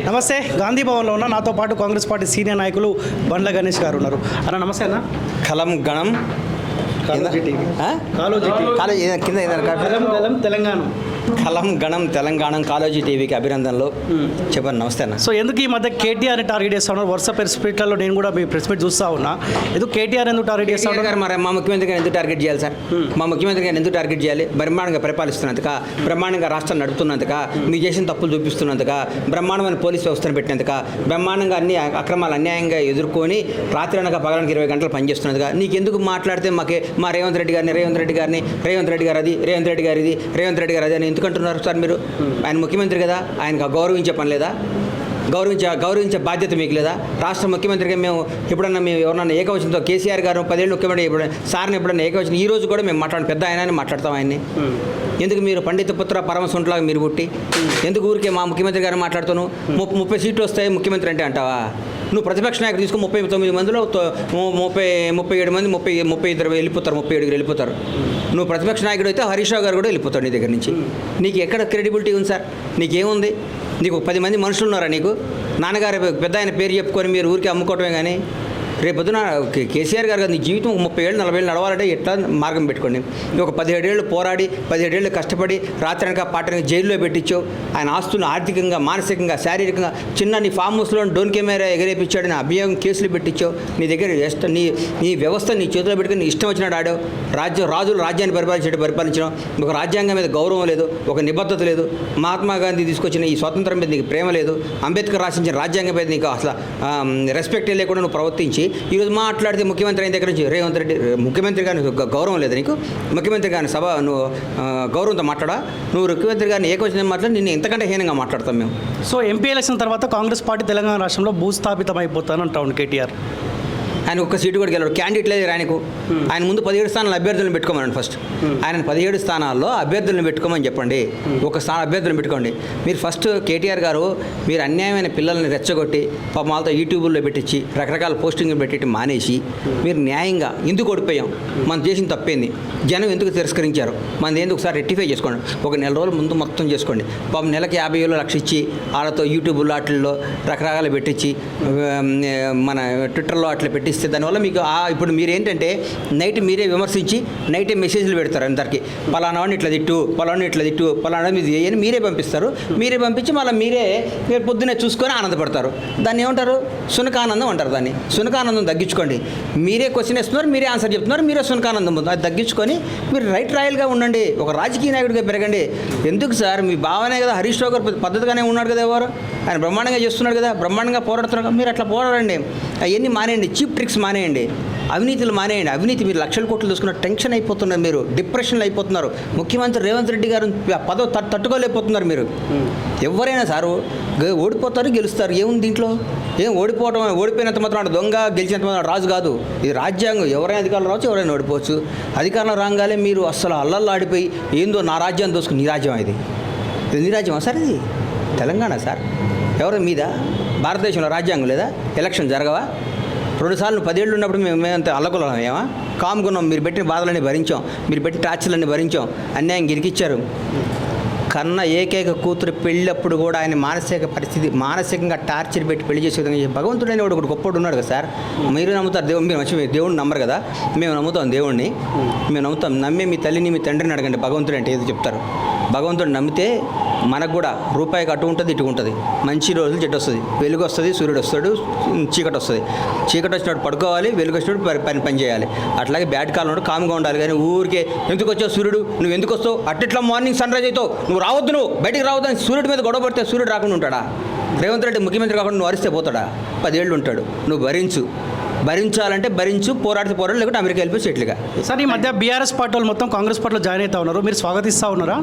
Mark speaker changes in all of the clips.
Speaker 1: నమస్తే, గాంధీ భవన్లో ఉన్న నాతో పాటు కాంగ్రెస్ పార్టీ సీనియర్ నాయకులు బండ్ల గణేష్ గారు ఉన్నారు. అన్న నమస్తే అన్న.
Speaker 2: కలం గణం
Speaker 1: తెలంగాణ
Speaker 2: కలం గణం తెలంగాణ కాలేజీ టీవీకి అభినందనలు. చెప్పండి. నమస్తే అన్న.
Speaker 1: సో ఎందుకు ఈ మధ్య కేటీఆర్ని టార్గెట్ చేస్తా ఉన్నారు? వరుస ప్రెస్ మీట్లలో నేను కూడా మీ ప్రెస్ మీట్ చూస్తా ఉన్నా. ఎందుకు కేటీఆర్ ఎందుకు టార్గెట్ చేస్తా ఉన్నారు?
Speaker 2: మరి మా ముఖ్యమంత్రి గారిని ఎందుకు టార్గెట్ చేయాలి సార్? మా ముఖ్యమంత్రి గారిని ఎందుకు టార్గెట్ చేయాలి? బ్రహ్మాండంగా పరిపాలిస్తున్నందుక, బ్రహ్మాండంగా రాష్ట్రం నడుపుతున్నందుక, మీ చేసిన తప్పులు చూపిస్తున్నందుక, బ్రహ్మాండమైన పోలీస్ వ్యవస్థను పెట్టినందుక, బ్రహ్మాండంగా అన్ని అక్రమాలు అన్యాయంగా ఎదుర్కొని రాత్రి అనగా పగడానికి 20 గంటలు పనిచేస్తున్నందుక నీకెందుకు మాట్లాడితే మా రేవంత్ రెడ్డి గారు అది, రేవంత్ రెడ్డి గారు అది అని ఎందుకు అంటున్నారు సార్ మీరు? ఆయన ముఖ్యమంత్రి కదా, ఆయనకు గౌరవించే పని లేదా? గౌరవించే బాధ్యత మీకు లేదా? రాష్ట్ర ముఖ్యమంత్రిగా మేము ఎవరన్నా ఏకవచనంతో కేసీఆర్ గారు 10 ఏళ్ళు ముఖ్యమంత్రి సార్ని ఎప్పుడన్నా ఏకవచనం ఈ రోజు కూడా మేము పెద్ద ఆయన అని మాట్లాడతాం ఆయన్ని. ఎందుకు మీరు పండిత పుత్ర పరమసుంటలాగా మీరు పుట్టి ఎందుకు ఊరికే మా ముఖ్యమంత్రి గారు మాట్లాడుతాను? 30 సీట్లు వస్తాయి ముఖ్యమంత్రి అంటే అంటావా? నువ్వు ప్రతిపక్ష నాయకుడు తీసుకో, 39 మందిలో 37 మంది 32 వెళ్ళిపోతారు, 37 వెళ్ళిపోతారు. నువ్వు ప్రతిపక్ష నాయకుడు అయితే హరీష్ రావు గారు కూడా వెళ్ళిపోతాడు నీ దగ్గర నుంచి. నీకు ఎక్కడ క్రెడిబిలిటీ ఉంది సార్? నీకేముంది? నీకు 10 మంది మనుషులు ఉన్నారా? నీకు నాన్నగారు పెద్ద ఆయన పేరు చెప్పుకొని మీరు ఊరికి అమ్ముకోవటమే. కానీ రేపొద్దున కేసీఆర్ గారు నీ జీవితం 30 ఏళ్ళు 40 ఏళ్ళు నడవాలంటే ఎట్లా మార్గం పెట్టుకోండి. ఒక 17 ఏళ్ళు పోరాడి 17 ఏళ్ళు కష్టపడి రాత్రనక పాటనక జైల్లో పెట్టించావు. ఆయన ఆస్తులను ఆర్థికంగా, మానసికంగా, శారీరకంగా నీ ఫామ్ హౌస్లో డోన్ కెమెరా ఎగరేపించాడు, నీ అభియోగం కేసులు పెట్టించావు. నీ దగ్గర నీ వ్యవస్థ నీ చేతిలో పెట్టుకుని నీ ఇష్టం వచ్చినాడు ఆడావు. రాజులు రాజ్యాన్ని పరిపాలించడం, ఒక రాజ్యాంగం మీద గౌరవం లేదు, ఒక నిబద్ధత లేదు. మహాత్మా గాంధీ తీసుకొచ్చిన ఈ స్వాతంత్రం మీద నీకు ప్రేమ లేదు. అంబేద్కర్ రాసించిన రాజ్యాంగం మీద నీకు అసలు రెస్పెక్ట్ లేకుండా నువ్వు ప్రవర్తించి ఈరోజు మాట్లాడితే ముఖ్యమంత్రి అయిన దగ్గర నుంచి రేవంత్ రెడ్డి ముఖ్యమంత్రి గారిని గౌరవం లేదు నీకు? ముఖ్యమంత్రి గారిని నువ్వు గౌరవంతో మాట్లాడా? నువ్వు ముఖ్యమంత్రి గారిని ఏకవచనం మాట్లాడి నిన్ను ఎంతకంటే హీనంగా మాట్లాడతాం మేము.
Speaker 1: సో ఎంపీ ఎలక్షన్ తర్వాత కాంగ్రెస్ పార్టీ తెలంగాణ రాష్ట్రంలో భూస్థాపితం అయిపోతానంటాను కేటీఆర్.
Speaker 2: ఆయన ఒక్క సీటు కూడా గెలవడు. క్యాండిడేట్ లేదు ఆయనకు. ఆయన ముందు 17 స్థానాలు అభ్యర్థులను పెట్టుకోమనండి. ఫస్ట్ ఆయన 17 స్థానాల్లో అభ్యర్థులను పెట్టుకోమని చెప్పండి. ఒక స్థానం అభ్యర్థులను పెట్టుకోండి. మీరు ఫస్ట్ కేటీఆర్ గారు మీరు అన్యాయమైన పిల్లల్ని రెచ్చగొట్టి వాళ్ళతో యూట్యూబ్లో పెట్టించి రకరకాల పోస్టింగ్లు పెట్టి మానేసి మీరు న్యాయంగా ఎందుకు ఓడిపోయాం, మనం చేసిన తప్పేంది, జనం ఎందుకు తిరస్కరించారు, మనది ఏంది ఒకసారి రెక్టిఫై చేసుకోండి. ఒక నెల రోజుల ముందు మొత్తం చేసుకోండి. నెలకి 50,000 లక్ష ఇచ్చి వాళ్ళతో యూట్యూబ్ వాటిల్లో రకరకాలు పెట్టించి మన ట్విట్టర్లో అట్లా పెట్టి దానివల్ల మీకు ఇప్పుడు మీరు ఏంటంటే నైట్ మీరే విమర్శించి నైటే మెసేజ్లు పెడతారు అందరికి. పలానావాడిని ఇట్లా తిట్టు, పలానా మీద అని మీరే పంపిస్తారు. మీరే పంపించి మళ్ళీ మీరే పొద్దున్నే చూసుకొని ఆనందపడతారు. దాన్ని ఏమంటారు? సునకానందం అంటారు. దాన్ని సునకానందం తగ్గించుకోండి. మీరే క్వశ్చన్ వేస్తున్నారు, మీరే ఆన్సర్ చెప్తున్నారు, మీరే సునకానందం అది తగ్గించుకొని మీరు రైట్ రాయల్గా ఉండండి. ఒక రాజకీయ నాయకుడిగా పెరగండి. ఎందుకు సార్ మీ భావనే కదా? హరీష్ రావు గారు పద్ధతిగానే ఉన్నాడు కదా, ఎవరు ఆయన బ్రహ్మాండంగా చేస్తున్నాడు కదా, బ్రహ్మాండంగా పోరాడుతున్నారు. మీరు అట్లా పోరాడండి. అవన్నీ మానేయండి, చీప్ ట్రిక్స్ మానేయండి, అవినీతులు మానేయండి. అవినీతి మీరు లక్షల కోట్లు తీసుకున్న టెన్షన్ అయిపోతున్నారు, మీరు డిప్రెషన్లో అయిపోతున్నారు. ముఖ్యమంత్రి రేవంత్ రెడ్డి గారు పదవి తట్టుకోలేకపోతున్నారు మీరు. ఎవరైనా సారు ఓడిపోతారు, గెలుస్తారు. ఏముంది దీంట్లో? ఓడిపోయినంత మాత్రం దొంగ, గెలిచినంత మాత్రం రాజు కాదు. ఇది రాజ్యాంగం. ఎవరైనా అధికారంలో రావచ్చు, ఎవరైనా ఓడిపోవచ్చు. అధికారంలో రాగానే మీరు అస్సలు అల్లల్లాడిపోయి ఏందో నా రాజ్యాన్ని దోసుకుని నీ రాజ్యం ఇది నీ రాజ్యమా సార్? ఇది తెలంగాణ సార్. ఎవరు మీద భారతదేశంలో రాజ్యాంగం లేదా? ఎలక్షన్ జరగవా? 2 సార్లు 10 ఏళ్ళు ఉన్నప్పుడు మేమంత అల్లకొలం ఏమా? కామ్గున్నాం. మీరు పెట్టిన బాధలన్నీ భరించాం, మీరు పెట్టిన టార్చర్లన్నీ భరించాం, అన్యాయం గిరికిచ్చారు. కన్న ఏకైక కూతురు పెళ్ళప్పుడు కూడా ఆయన మానసికంగా టార్చర్ పెట్టి పెళ్లి చేసే విధంగా భగవంతుడైన వాడు ఒకటి గొప్పడు ఉన్నాడు కదా సార్. మీరు నమ్ముతారు దేవుడు, మీరు దేవుడిని నమ్మరు కదా. మేము నమ్ముతాం దేవుడిని, మేము నమ్ముతాం. నమ్మే మీ తల్లిని మీ తండ్రిని అడగండి భగవంతుడు అంటే ఏదో చెప్తారు. భగవంతుడు నమ్మితే మనకు కూడా రూపాయికి అటు ఉంటుంది ఇటు ఉంటుంది. మంచి రోజులు చెట్టు వస్తుంది, వెలుగు వస్తుంది, సూర్యుడు వస్తాడు, చీకటి వస్తుంది. చీకటి వచ్చినప్పుడు పడుకోవాలి, వెలుగు వచ్చినప్పుడు పని చేయాలి. అట్లాగే బ్యాడ్ కాలంలో కామ్గా ఉండాలి. కానీ ఊరికే ఎందుకు వచ్చావు సూర్యుడు, నువ్వు ఎందుకు వస్తావు, అట్లా మార్నింగ్ సన్ రైజ్ అవుతావు, నువ్వు రావద్దు, నువ్వు బయటికి రావద్దు అని సూర్యుడి మీద గొడవ పడితే సూర్యుడు రాకుండా ఉంటాడా? రేవంత్ రెడ్డి ముఖ్యమంత్రి కాకుండా నువ్వు అరిస్తే పోతాడా? 10 ఏళ్ళు ఉంటాడు. నువ్వు భరించాలంటే భరించు, పోరాడితే పోరాడు, లేకుంటే అమెరికా వెళ్ళిపోయి సెటిల్గా.
Speaker 1: సార్ ఈ మధ్య బీఆర్ఎస్ పార్టీ వాళ్ళు మొత్తం కాంగ్రెస్ పార్టీలో జాయిన్ అవుతా ఉన్నారు, మీరు స్వాగతిస్తూ ఉన్నారా?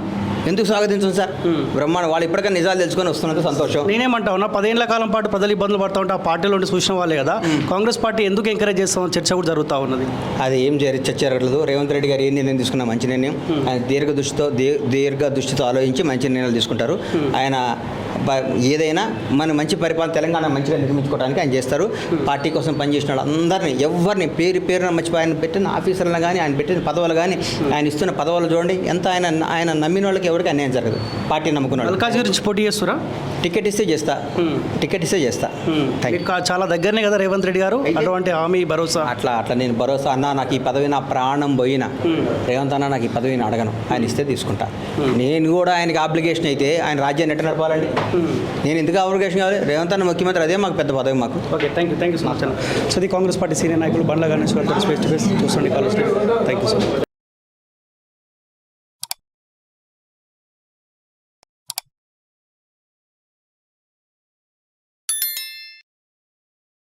Speaker 2: ఎందుకు స్వాగతించం సార్? బ్రహ్మాండం. వాళ్ళు ఇప్పటికైనా నిజాలు తెలుసుకొని వస్తున్నందుకు సంతోషం.
Speaker 1: నేనేమంటా ఉన్నా 10 ఏళ్ల కాలం పాటు ప్రజలు ఇబ్బందులు పడుతూ ఉంటే ఆ పార్టీలో చూసిన వాళ్ళే కదా, కాంగ్రెస్ పార్టీ ఎందుకు ఎంకరేజ్ చేస్తామని చర్చ కూడా జరుగుతూ ఉన్నది.
Speaker 2: అది ఏం చర్చ జరగలేదు. రేవంత్ రెడ్డి గారు ఏ నిర్ణయం తీసుకున్నా మంచి నిర్ణయం. ఆయన దీర్ఘ దృష్టితో ఆలోచించి మంచి నిర్ణయాలు తీసుకుంటారు. ఆయన ఏదైనా మన మంచి పరిపాలన తెలంగాణ మంచిగా నిర్మించుకోవడానికి ఆయన చేస్తారు. పార్టీ కోసం పనిచేసిన వాళ్ళందరినీ ఎవరిని పేరున మర్చిపోయి ఆయన పెట్టిన ఆఫీసర్లను కానీ ఆయన పెట్టిన పదవులు కానీ ఆయన ఇస్తున్న పదవులు చూడండి ఎంత ఆయన నమ్మిన వాళ్ళకి ఎవరికి అన్యాయం జరగదు. పార్టీ నమ్ముకున్న వాళ్ళు.
Speaker 1: మల్కాజ్ గురించి పోటీ చేస్తురా?
Speaker 2: టికెట్ ఇస్తే చేస్తా. Thank you.
Speaker 1: చాలా దగ్గరనే కదా రేవంత్ రెడ్డి గారు, అటువంటి హామీ భరోసా
Speaker 2: అట్లా నేను భరోసా అన్న నాకు ఈ పదవి నా ప్రాణం పోయినా రేవంత్ అన్న నాకు ఈ పదవిని అడగను, ఆయన ఇస్తే తీసుకుంటా. నేను కూడా ఆయనకి ఆబ్లిగేషన్ అయితే ఆయన రాజ్యాన్ని ఎట్ట నడపాలండి? నేను ఎందుకు ఆబ్లిగేషన్ కావాలి? రేవంత్ అన్న ముఖ్యమంత్రి, అదే మాకు పెద్ద పదవి మాకు.
Speaker 1: Okay, thank you so much. So ఇది కాంగ్రెస్ పార్టీ సీనియర్ నాయకులు బండ్ల గారి నుంచి ఫేస్ టు ఫేస్ చూసుకోండి college. Thank you so much.